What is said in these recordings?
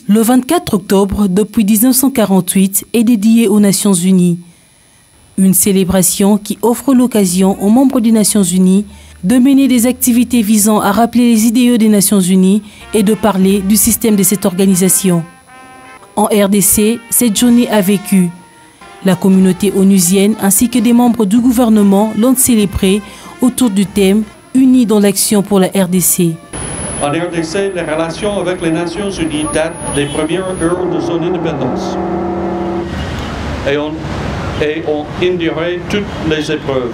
Le 24 octobre, depuis 1948, est dédié aux Nations Unies. Une célébration qui offre l'occasion aux membres des Nations Unies de mener des activités visant à rappeler les idéaux des Nations Unies et de parler du système de cette organisation. En RDC, cette journée a vécu. La communauté onusienne ainsi que des membres du gouvernement l'ont célébrée autour du thème « Unis dans l'action pour la RDC ». En RDC, les relations avec les Nations Unies datent des premières heures de son indépendance et ont enduré toutes les épreuves.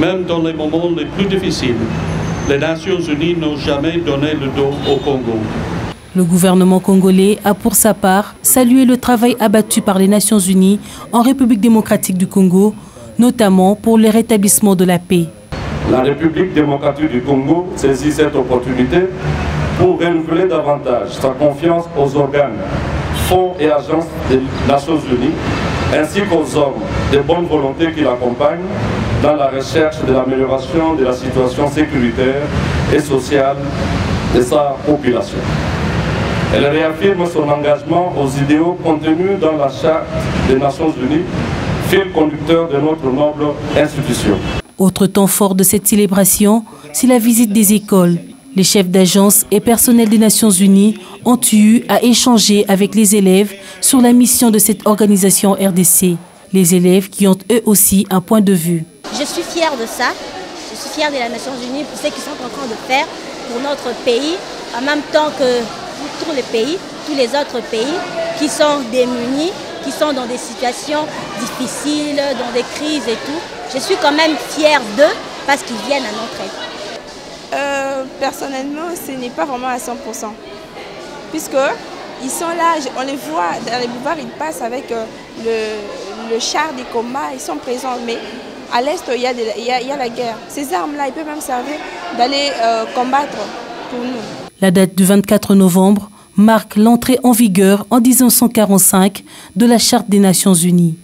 Même dans les moments les plus difficiles, les Nations Unies n'ont jamais donné le dos au Congo. Le gouvernement congolais a pour sa part salué le travail abattu par les Nations Unies en République démocratique du Congo, notamment pour le rétablissement de la paix. La République démocratique du Congo saisit cette opportunité pour renouveler davantage sa confiance aux organes, fonds et agences des Nations Unies, ainsi qu'aux hommes de bonne volonté qui l'accompagnent dans la recherche de l'amélioration de la situation sécuritaire et sociale de sa population. Elle réaffirme son engagement aux idéaux contenus dans la Charte des Nations Unies, fil conducteur de notre noble institution. Autre temps fort de cette célébration, c'est la visite des écoles. Les chefs d'agence et personnels des Nations Unies ont eu à échanger avec les élèves sur la mission de cette organisation RDC. Les élèves qui ont eux aussi un point de vue. Je suis fière de ça. Je suis fière des Nations Unies pour ce qu'ils sont en train de faire pour notre pays, en même temps que pour tous les pays, tous les autres pays qui sont démunis, qui sont dans des situations difficiles, dans des crises et tout. Je suis quand même fière d'eux parce qu'ils viennent à notre aide. Personnellement, ce n'est pas vraiment à 100%. Puisqu'ils sont là, on les voit dans les boulevards, ils passent avec le char des combats, ils sont présents. Mais à l'Est, il y a la guerre. Ces armes-là, ils peuvent même servir d'aller combattre pour nous. La date du 24 novembre marque l'entrée en vigueur en 1945 de la Charte des Nations Unies.